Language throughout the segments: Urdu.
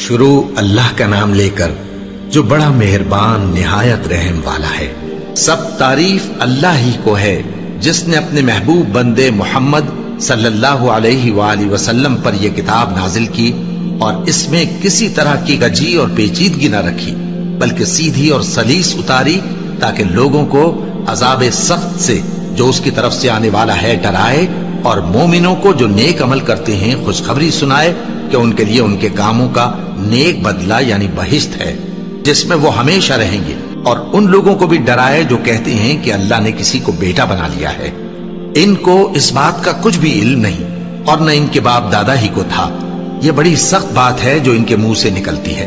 شروع اللہ کا نام لے کر جو بڑا مہربان نہایت رحم والا ہے۔ سب تعریف اللہ ہی کو ہے جس نے اپنے محبوب بندے محمد صلی اللہ علیہ وآلہ وسلم پر یہ کتاب نازل کی اور اس میں کسی طرح کی گجی اور پیچیدگی نہ رکھی، بلکہ سیدھی اور سلیس اتاری تاکہ لوگوں کو عذاب سخت سے جو اس کی طرف سے آنے والا ہے ڈرائے، اور مومنوں کو جو نیک عمل کرتے ہیں خوشخبری سنائے کہ ان کے لیے ان کے کاموں کا نیک بدلہ یعنی بہشت ہے جس میں وہ ہمیشہ رہیں گے، اور ان لوگوں کو بھی ڈرائے جو کہتے ہیں کہ اللہ نے کسی کو بیٹا بنا لیا ہے۔ ان کو اس بات کا کچھ بھی علم نہیں اور نہ ان کے باپ دادا ہی کو تھا۔ یہ بڑی سخت بات ہے جو ان کے منہ سے نکلتی ہے،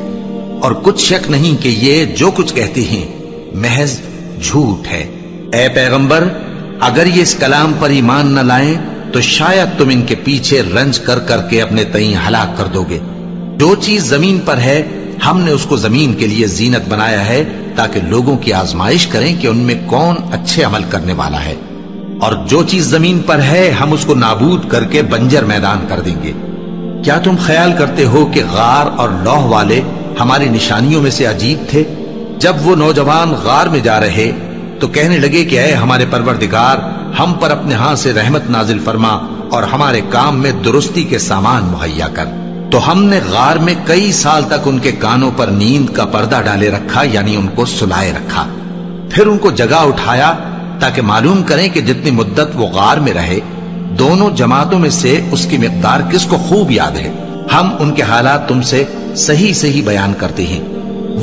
اور کچھ شک نہیں کہ یہ جو کچھ کہتے ہیں محض جھوٹ ہے۔ اے پیغمبر، اگر یہ اس کلام پر ایمان نہ لائیں تو شاید تم ان کے پیچھے رنج کر کر کے اپنے تئیں ہلاک کر دو گے۔ جو چیز زمین پر ہے ہم نے اس کو زمین کے لیے زینت بنایا ہے تاکہ لوگوں کی آزمائش کریں کہ ان میں کون اچھے عمل کرنے والا ہے، اور جو چیز زمین پر ہے ہم اس کو نابود کر کے بنجر میدان کر دیں گے۔ کیا تم خیال کرتے ہو کہ غار اور لوح والے ہماری نشانیوں میں سے عجیب تھے؟ جب وہ نوجوان غار میں جا رہے تو کہنے لگے کہ اے ہمارے پروردگار، ہم پر اپنے ہاں سے رحمت نازل فرما اور ہمارے کام میں درستی کے سامان مہیا کر۔ تو ہم نے غار میں کئی سال تک ان کے کانوں پر نیند کا پردہ ڈالے رکھا، یعنی ان کو سلائے رکھا، پھر ان کو جگہ اٹھایا تاکہ معلوم کریں کہ جتنی مدت وہ غار میں رہے دونوں جماعتوں میں سے اس کی مقدار کس کو خوب یاد ہے۔ ہم ان کے حالات تم سے صحیح صحیح بیان کرتے ہیں۔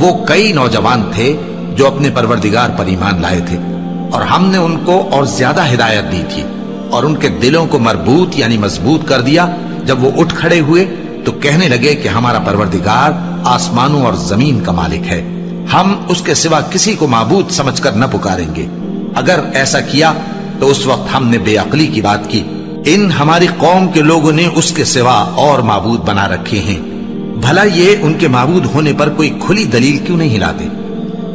وہ کئی نوجوان تھے جو اپنے پروردگار پر ایمان لائے تھے، اور ہم نے ان کو اور زیادہ ہدایت دی تھی، اور ان کے دلوں کو مربوط یعنی مضبوط کر دیا۔ جب وہ اٹھ کھڑے ہوئے تو کہنے لگے کہ ہمارا پروردگار آسمانوں اور زمین کا مالک ہے، ہم اس کے سوا کسی کو معبود سمجھ کر نہ پکاریں گے۔ اگر ایسا کیا تو اس وقت ہم نے بے عقلی کی بات کی۔ ان ہماری قوم کے لوگوں نے اس کے سوا اور معبود بنا رکھے ہیں، بھلا یہ ان کے معبود ہونے پر کوئی کھلی دلیل کیوں نہیں لاتے؟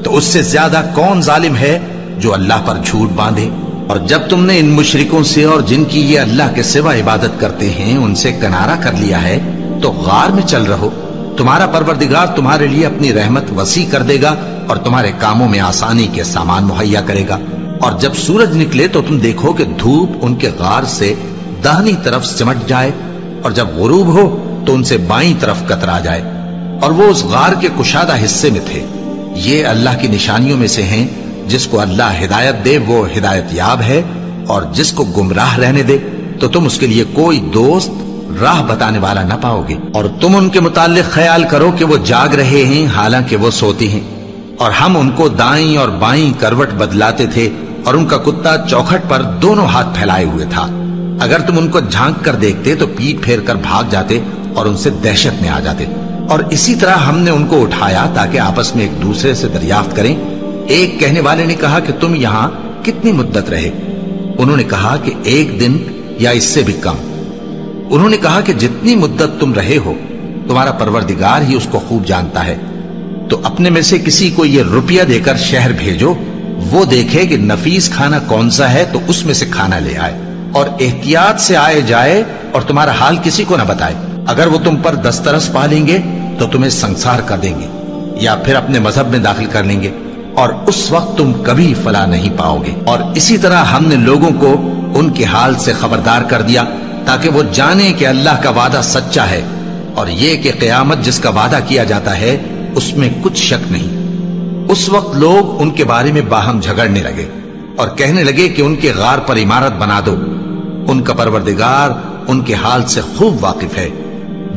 تو اس سے زیادہ کون ظالم ہے جو اللہ پر جھوٹ باندھے؟ اور جب تم نے ان مشرکوں سے اور جن کی یہ اللہ کے سوا عبادت کرتے ہیں ان سے کنارہ کر لیا ہے تو غار میں چل رہو، تمہارا پروردگار تمہارے لیے اپنی رحمت وسیع کر دے گا اور تمہارے کاموں میں آسانی کے سامان مہیا کرے گا۔ اور جب سورج نکلے تو تم دیکھو کہ دھوپ ان کے غار سے داہنی طرف سمٹ جائے، اور جب غروب ہو تو ان سے بائیں طرف کترا جائے، اور وہ اس غار کے کشادہ حصے میں تھے۔ یہ اللہ کی نشانیوں میں سے ہیں، جس کو اللہ ہدایت دے وہ ہدایت یاب ہے، اور جس کو گمراہ رہنے دے تو تم اس کے لیے کوئی دوست راہ بتانے والا نہ پاؤ گے۔ اور تم ان کے متعلق خیال کرو کہ وہ جاگ رہے ہیں حالانکہ وہ سوتے ہیں، اور ہم ان کو دائیں اور بائیں کروٹ بدلاتے تھے، اور ان کا کتا چوکھٹ پر دونوں ہاتھ پھیلائے ہوئے تھا۔ اگر تم ان کو جھانک کر دیکھتے تو پیٹ پھیر کر بھاگ جاتے اور ان سے دہشت میں آ جاتے۔ اور اسی طرح ہم نے ان کو اٹھایا تاکہ آپس میں ایک دوسرے سے دریافت کریں۔ ایک کہنے والے نے کہا کہ تم یہاں کتنی مدت رہے؟ انہوں نے کہا کہ 1 دن یا اس سے بھی کم۔ انہوں نے کہا کہ جتنی مدت تم رہے ہو تمہارا پروردگار ہی اس کو خوب جانتا ہے، تو اپنے میں سے کسی کو یہ روپیہ دے کر شہر بھیجو، وہ دیکھے کہ نفیس کھانا کون سا ہے تو اس میں سے کھانا لے آئے، اور احتیاط سے آئے جائے اور تمہارا حال کسی کو نہ بتائے۔ اگر وہ تم پر دسترس پا لیں گے تو تمہیں سنسار کر دیں گے یا پھر اپنے مذہب میں داخل کر لیں گے، اور اس وقت تم کبھی فلاح نہیں پاؤ گے۔ اور اسی طرح ہم نے لوگوں کو ان کے حال سے خبردار کر دیا تاکہ وہ جانیں کہ اللہ کا وعدہ سچا ہے، اور یہ کہ قیامت جس کا وعدہ کیا جاتا ہے اس میں کچھ شک نہیں۔ اس وقت لوگ ان کے بارے میں باہم جھگڑنے لگے اور کہنے لگے کہ ان کے غار پر عمارت بنا دو۔ ان کا پروردگار ان کے حال سے خوب واقف ہے۔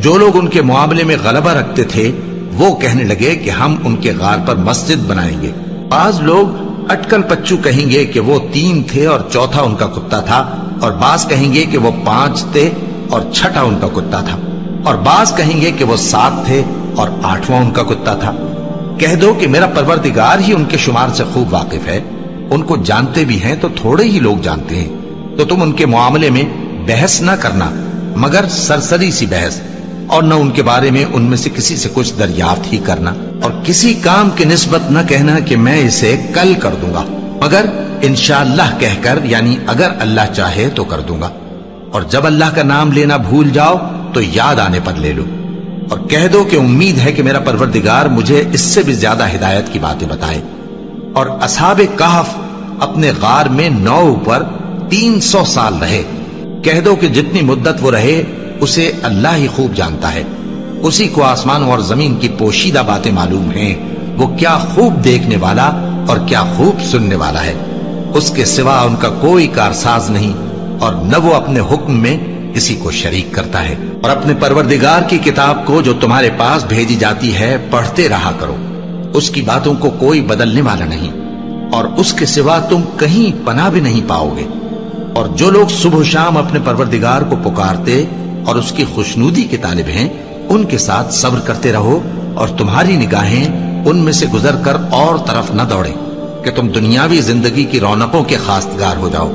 جو لوگ ان کے معاملے میں غلبہ رکھتے تھے وہ کہنے لگے کہ ہم ان کے غار پر مسجد بنائیں گے۔ بعض لوگ اٹکل پچو کہیں گے کہ وہ 3 تھے اور چوتھا ان کا کتا تھا، اور بعض کہیں گے کہ وہ 5 تھے اور چھٹا ان کا کتا تھا، اور بعض کہیں گے کہ وہ 7 تھے اور 8واں ان کا کتا تھا۔ کہہ دو کہ میرا پروردگار ہی ان کے شمار سے خوب واقف ہے، ان کو جانتے بھی ہیں تو تھوڑے ہی لوگ جانتے ہیں۔ تو تم ان کے معاملے میں بحث نہ کرنا مگر سرسری سی بحث، اور نہ ان کے بارے میں ان میں سے کسی سے کچھ دریافت ہی کرنا، اور کسی کام کی نسبت نہ کہنا کہ میں اسے کل کر دوں گا، مگر انشاءاللہ کہہ کر، یعنی اگر اللہ چاہے تو کر دوں گا۔ اور جب اللہ کا نام لینا بھول جاؤ تو یاد آنے پر لے لو۔ اور کہہ دو کہ امید ہے کہ میرا پروردگار مجھے اس سے بھی زیادہ ہدایت کی باتیں بتائے۔ اور اصحاب کہف اپنے غار میں 9 پر 300 سال رہے۔ کہہ دو کہ جتنی مدت وہ رہے اسے اللہ ہی خوب جانتا ہے، اسی کو آسمان اور زمین کی پوشیدہ باتیں معلوم ہیں، وہ کیا خوب دیکھنے والا اور کیا خوب سننے والا ہے۔ اس کے سوا ان کا کوئی کارساز نہیں، اور نہ وہ اپنے حکم میں کسی کو شریک کرتا ہے۔ اور اپنے پروردگار کی کتاب کو جو تمہارے پاس بھیجی جاتی ہے پڑھتے رہا کرو، اس کی باتوں کو کوئی بدلنے والا نہیں، اور اس کے سوا تم کہیں پناہ بھی نہیں پاؤ گے۔ اور جو لوگ صبح و شام اپنے پروردگار کو پکارتے اور اس کی خوشنودی کے طالب ہیں، ان کے ساتھ صبر کرتے رہو، اور تمہاری نگاہیں ان میں سے گزر کر اور طرف نہ دوڑیں کہ تم دنیاوی زندگی کی رونقوں کے خواستگار ہو جاؤ۔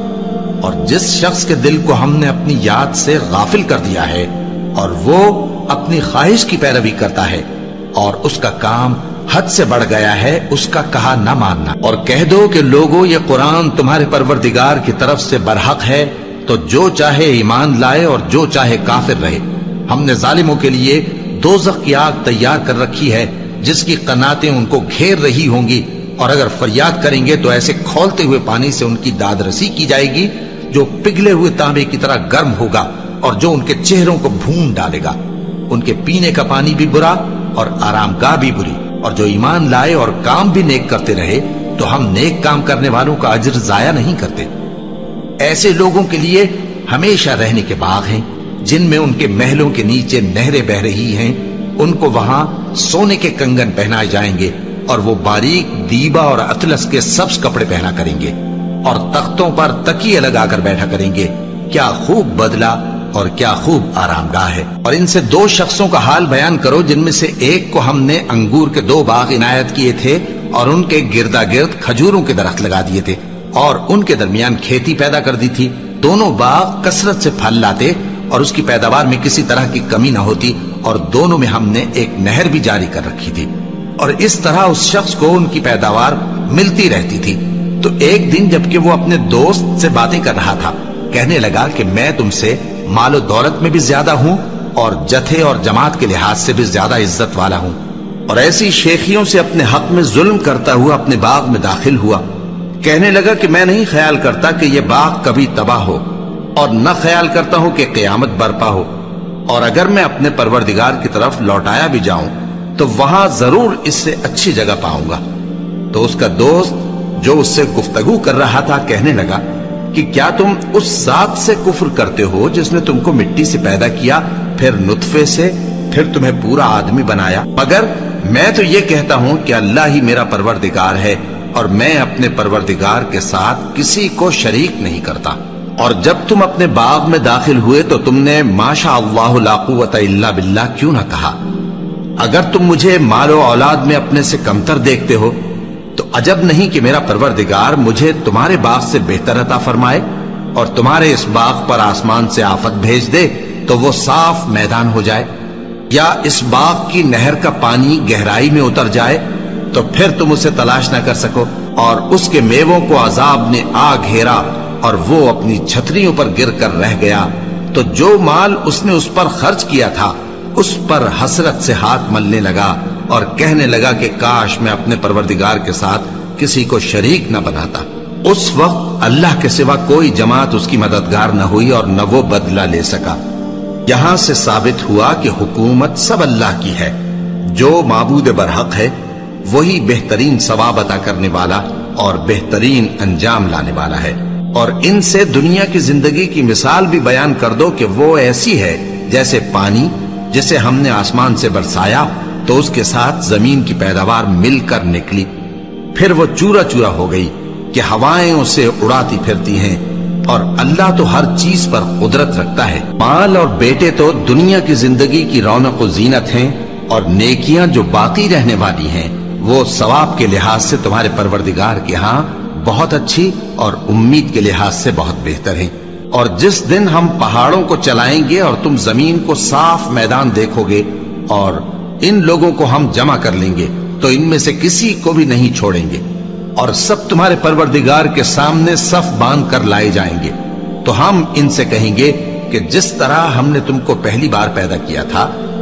اور جس شخص کے دل کو ہم نے اپنی یاد سے غافل کر دیا ہے اور وہ اپنی خواہش کی پیروی کرتا ہے اور اس کا کام حد سے بڑھ گیا ہے، اس کا کہا نہ ماننا۔ اور کہہ دو کہ لوگوں، یہ قرآن تمہارے پروردگار کی طرف سے برحق ہے، تو جو چاہے ایمان لائے اور جو چاہے کافر رہے۔ ہم نے ظالموں کے لیے دوزخ کی آگ تیار کر رکھی ہے جس کی قناتیں ان کو گھیر رہی ہوں گی، اور اگر فریاد کریں گے تو ایسے کھولتے ہوئے پانی سے ان کی داد رسی کی جائے گی جو پگھلے ہوئے تانبے کی طرح گرم ہوگا اور جو ان کے چہروں کو بھون ڈالے گا۔ ان کے پینے کا پانی بھی برا اور آرام گاہ بھی بری۔ اور جو ایمان لائے اور کام بھی نیک کرتے رہے تو ہم نیک کام کرنے والوں کا اجر ضائع نہیں کرتے۔ ایسے لوگوں کے لیے ہمیشہ رہنے کے باغ ہیں جن میں ان کے محلوں کے نیچے نہریں بہ رہی ہیں، ان کو وہاں سونے کے کنگن پہنائے جائیں گے، اور وہ باریک دیبا اور اطلس کے سبز کپڑے پہنا کریں گے، اور تختوں پر تکیے لگا کر بیٹھا کریں گے۔ کیا خوب بدلہ اور کیا خوب آرام گاہ ہے۔ اور ان سے 2 شخصوں کا حال بیان کرو جن میں سے ایک کو ہم نے انگور کے 2 باغ عنایت کیے تھے اور ان کے گردا گرد کھجوروں کے درخت لگا دیے تھے اور ان کے درمیان کھیتی پیدا کر دی تھی۔ دونوں باغ کثرت سے پھل لاتے اور اس کی پیداوار میں کسی طرح کی کمی نہ ہوتی، اور دونوں میں ہم نے ایک نہر بھی جاری کر رکھی تھی، اور اس طرح اس شخص کو ان کی پیداوار ملتی رہتی تھی۔ تو ایک دن جبکہ وہ اپنے دوست سے باتیں کر رہا تھا، کہنے لگا کہ میں تم سے مال و دولت میں بھی زیادہ ہوں اور جتھے اور جماعت کے لحاظ سے بھی زیادہ عزت والا ہوں، اور ایسی شیخیوں سے اپنے حق میں ظلم کرتا ہوا اپنے باغ میں داخل ہوا۔ کہنے لگا کہ میں نہیں خیال کرتا کہ یہ باغ کبھی تباہ ہو، اور نہ خیال کرتا ہوں کہ قیامت برپا ہو، اور اگر میں اپنے پروردگار کی طرف لوٹایا بھی جاؤں تو وہاں ضرور اس سے اچھی جگہ پاؤں گا۔ تو اس کا دوست جو اس سے گفتگو کر رہا تھا کہنے لگا کہ کیا تم اس ذات سے کفر کرتے ہو جس نے تم کو مٹی سے پیدا کیا، پھر نطفے سے، پھر تمہیں پورا آدمی بنایا؟ مگر میں تو یہ کہتا ہوں کہ اللہ ہی میرا پروردگار ہے، اور میں اپنے پروردگار کے ساتھ کسی کو شریک نہیں کرتا۔ اور جب تم اپنے باغ میں داخل ہوئے تو تم نے ما شاء اللہ لا قوت الا باللہ کیوں نہ کہا؟ اگر تم مجھے مال و اولاد میں اپنے سے کمتر دیکھتے ہو تو عجب نہیں کہ میرا پروردگار مجھے تمہارے باغ سے بہتر عطا فرمائے، اور تمہارے اس باغ پر آسمان سے آفت بھیج دے تو وہ صاف میدان ہو جائے، یا اس باغ کی نہر کا پانی گہرائی میں اتر جائے تو پھر تم اسے تلاش نہ کر سکو، اور اس کے میووں کو عذاب نے آ گھیرا اور وہ اپنی چھتریوں پر گر کر رہ گیا، تو جو مال اس نے اس پر خرچ کیا تھا اس پر حسرت سے ہاتھ ملنے لگا اور کہنے لگا کہ کاش میں اپنے پروردگار کے ساتھ کسی کو شریک نہ بناتا۔ اس وقت اللہ کے سوا کوئی جماعت اس کی مددگار نہ ہوئی اور نہ وہ بدلہ لے سکا۔ یہاں سے ثابت ہوا کہ حکومت سب اللہ کی ہے، جو معبود برحق ہے وہی بہترین ثواب عطا کرنے والا اور بہترین انجام لانے والا ہے۔ اور ان سے دنیا کی زندگی کی مثال بھی بیان کر دو کہ وہ ایسی ہے جیسے پانی جسے ہم نے آسمان سے برسایا تو اس کے ساتھ زمین کی پیداوار مل کر نکلی، پھر وہ چورا چورا ہو گئی کہ ہوائیں اسے اڑاتی پھرتی ہیں، اور اللہ تو ہر چیز پر قدرت رکھتا ہے۔ مال اور بیٹے تو دنیا کی زندگی کی رونق و زینت ہیں، اور نیکیاں جو باقی رہنے والی ہیں وہ ثواب کے لحاظ سے تمہارے پروردگار کے ہاں بہت اچھی اور امید کے لحاظ سے بہت بہتر ہیں۔ اور جس دن ہم پہاڑوں کو چلائیں گے اور تم زمین کو صاف میدان دیکھو گے اور ان لوگوں کو ہم جمع کر لیں گے تو ان میں سے کسی کو بھی نہیں چھوڑیں گے، اور سب تمہارے پروردگار کے سامنے صف باندھ کر لائے جائیں گے، تو ہم ان سے کہیں گے کہ جس طرح ہم نے تم کو پہلی بار پیدا کیا تھا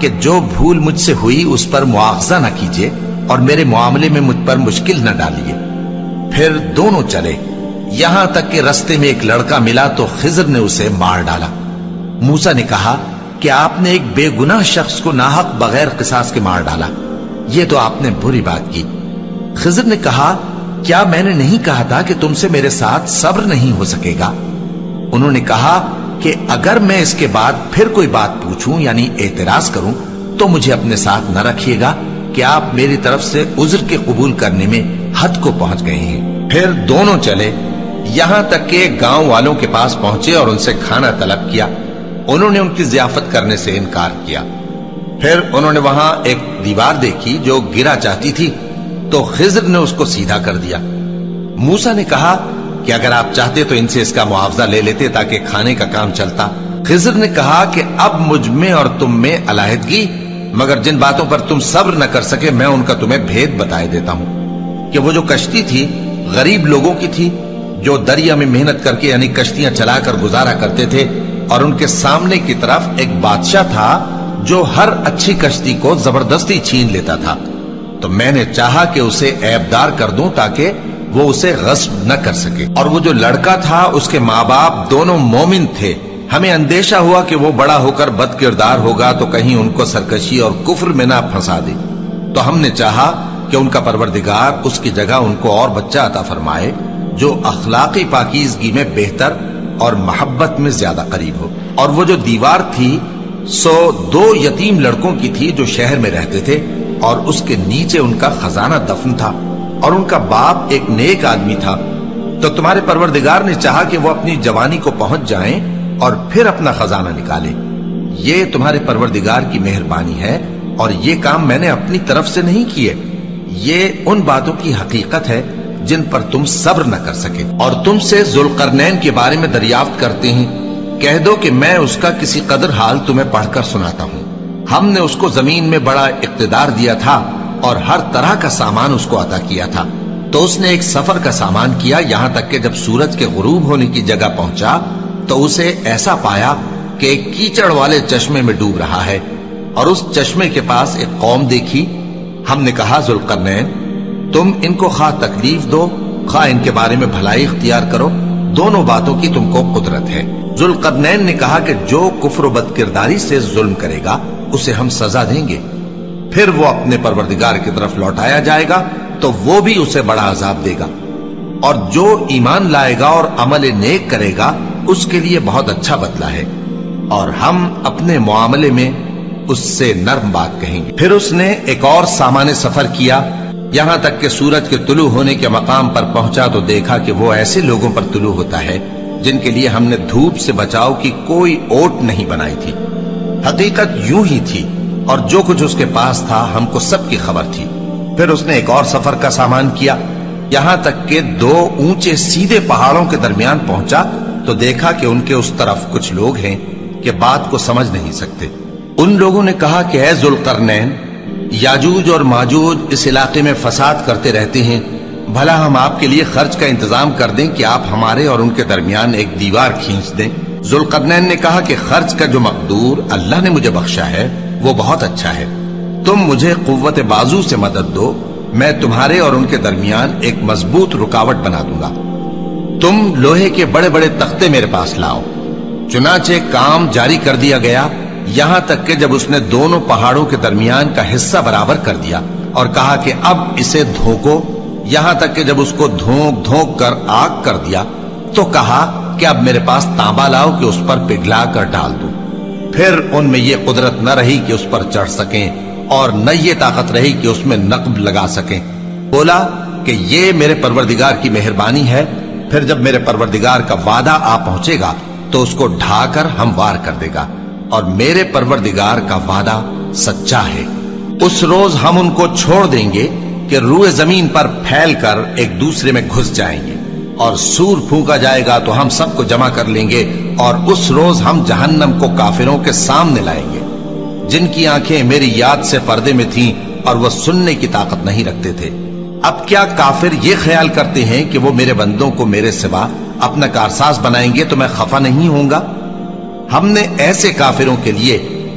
کہ جو بھول مجھ سے ہوئی اس پر مواخذہ نہ کیجیے اور میرے معاملے میں مجھ پر مشکل نہ ڈالیے۔ پھر دونوں چلے، یہاں تک کہ رستے میں ایک لڑکا ملا تو خضر نے اسے مار ڈالا۔ موسیٰ نے کہا کہ آپ نے ایک بے گناہ شخص کو ناحق بغیر قصاص کے مار ڈالا، یہ تو آپ نے بری بات کی۔ خضر نے کہا کیا میں نے نہیں کہا تھا کہ تم سے میرے ساتھ صبر نہیں ہو سکے گا؟ انہوں نے کہا کہ اگر میں اس کے بعد پھر کوئی بات پوچھوں یعنی اعتراض کروں تو مجھے اپنے ساتھ نہ رکھیے گا کہ آپ میری طرف سے عذر کے قبول کرنے میں حد کو پہنچ گئے ہیں۔ پھر دونوں چلے، یہاں تک کہ گاؤں والوں کے پاس پہنچے اور ان سے کھانا طلب کیا۔ انہوں نے ان کی ضیافت کرنے سے انکار کیا۔ پھر انہوں نے وہاں ایک دیوار دیکھی جو گرا چاہتی تھی تو خضر نے اس کو سیدھا کر دیا۔ موسیٰ نے کہا کہ اگر آپ چاہتے تو ان سے اس کا معاوضہ لے لیتے تاکہ کھانے کا کام چلتا۔ خضر نے کہا کہ اب مجھ میں اور تم میں علیحدگی، مگر جن باتوں پر تم صبر نہ کر سکے میں ان کا تمہیں بھید بتائے دیتا ہوں کہ وہ جو کشتی تھی غریب لوگوں کی تھی جو دریا میں محنت کر کے یعنی کشتیاں چلا کر گزارا کرتے تھے، اور ان کے سامنے کی طرف ایک بادشاہ تھا جو ہر اچھی کشتی کو زبردستی چھین لیتا تھا، تو میں نے چاہا کہ اسے عیبدار کر دوں تاکہ وہ اسے غصب نہ کر سکے۔ اور وہ جو لڑکا تھا اس کے ماں باپ دونوں مومن تھے، ہمیں اندیشہ ہوا کہ وہ بڑا ہو کر بد کردار ہوگا تو کہیں ان کو سرکشی اور کفر میں نہ پھنسا دے، تو ہم نے چاہا کہ ان کا پروردگار اس کی جگہ ان کو اور بچہ عطا فرمائے جو اخلاقی پاکیزگی میں بہتر اور محبت میں زیادہ قریب ہو۔ اور وہ جو دیوار تھی سو 2 یتیم لڑکوں کی تھی جو شہر میں رہتے تھے، اور اس کے نیچے ان کا خزانہ دفن تھا، اور ان کا باپ ایک نیک آدمی تھا۔ تو تمہارے پروردگار نے چاہا کہ وہ اپنی جوانی کو پہنچ جائیں اور پھر اپنا خزانہ نکالے۔ یہ تمہارے پروردگار کی مہربانی ہے اور یہ کام میں نے اپنی طرف سے نہیں کیے، یہ ان باتوں کی حقیقت ہے جن پر تم صبر نہ کر سکے۔ اور تم سے ذوالقرنین کے بارے میں دریافت کرتے ہیں، کہہ دو کہ میں اس کا کسی قدر حال تمہیں پڑھ کر سناتا ہوں۔ ہم نے اس کو زمین میں بڑا اقتدار دیا تھا اور ہر طرح کا سامان اس کو عطا کیا تھا، تو اس نے ایک سفر کا سامان کیا، یہاں تک کہ جب سورج کے غروب ہونے کی جگہ پہنچا تو اسے ایسا پایا کہ ایک کیچڑ والے چشمے میں ڈوب رہا ہے، اور اس چشمے کے پاس ایک قوم دیکھی۔ ہم نے کہا ذوالقرنین تم ان کو خواہ تکلیف دو خواہ ان کے بارے میں بھلائی اختیار کرو، دونوں باتوں کی تم کو قدرت ہے۔ ذوالقرنین نے کہا کہ جو کفر و بد کرداری سے ظلم کرے گا اسے ہم سزا دیں گے، پھر وہ اپنے پروردگار کی طرف لوٹایا جائے گا تو وہ بھی اسے بڑا عذاب دے گا، اور جو ایمان لائے گا اور عمل نیک کرے گا اس کے لیے بہت اچھا بدلہ ہے، اور ہم اپنے معاملے میں اس سے نرم بات کہیں گے۔ پھر اس نے ایک اور سامان سفر کیا، یہاں تک کہ سورج کے طلوع ہونے کے مقام پر پہنچا تو دیکھا کہ وہ ایسے لوگوں پر طلوع ہوتا ہے جن کے لیے ہم نے دھوپ سے بچاؤ کی کوئی اوٹ نہیں بنائی تھی۔ حقیقت یوں ہی تھی، اور جو کچھ اس کے پاس تھا ہم کو سب کی خبر تھی۔ پھر اس نے ایک اور سفر کا سامان کیا، یہاں تک کہ 2 اونچے سیدھے پہاڑوں کے درمیان پہنچا تو دیکھا کہ ان کے اس طرف کچھ لوگ ہیں کہ بات کو سمجھ نہیں سکتے۔ ان لوگوں نے کہا کہ اے ذوالقرنین، یاجوج اور ماجوج اس علاقے میں فساد کرتے رہتے ہیں، بھلا ہم آپ کے لیے خرچ کا انتظام کر دیں کہ آپ ہمارے اور ان کے درمیان ایک دیوار کھینچ دیں۔ ذوالقرنین نے کہا کہ خرچ کا جو مقدور اللہ نے مجھے بخشا ہے وہ بہت اچھا ہے، تم مجھے قوت بازو سے مدد دو، میں تمہارے اور ان کے درمیان ایک مضبوط رکاوٹ بنا دوں گا۔ تم لوہے کے بڑے بڑے تختے میرے پاس لاؤ۔ چنانچہ کام جاری کر دیا گیا، یہاں تک کہ جب اس نے دونوں پہاڑوں کے درمیان کا حصہ برابر کر دیا اور کہا کہ اب اسے دھوکو، یہاں تک کہ جب اس کو دھونک دھونک کر آگ کر دیا تو کہا کہ اب میرے پاس تانبا لاؤ کہ اس پر پگھلا کر ڈال دوں۔ پھر ان میں یہ قدرت نہ رہی کہ اس پر چڑھ سکیں اور نہ یہ طاقت رہی کہ اس میں نقب لگا سکیں۔ بولا کہ یہ میرے پروردگار کی مہربانی ہے، پھر جب میرے پروردگار کا وعدہ آ پہنچے گا تو اس کو ڈھا کر ہموار کر دے گا، اور میرے پروردگار کا وعدہ سچا ہے۔ اس روز ہم ان کو چھوڑ دیں گے کہ روئے زمین پر پھیل کر ایک دوسرے میں گھس جائیں گے، اور سور پھونکا جائے گا تو ہم سب کو جمع کر لیں گے، اور اس روز ہم جہنم کو کافروں کے سامنے لائیں گے جن کی آنکھیں میری یاد سے پردے میں تھیں اور وہ سننے کی طاقت نہیں رکھتے تھے۔ اب کیا کافر یہ خیال کرتے ہیں کہ وہ میرے بندوں کو میرے سوا اپنا کارساز بنائیں گے تو میں خفا نہیں ہوں گا؟ ہم نے ایسے کافروں کے لیے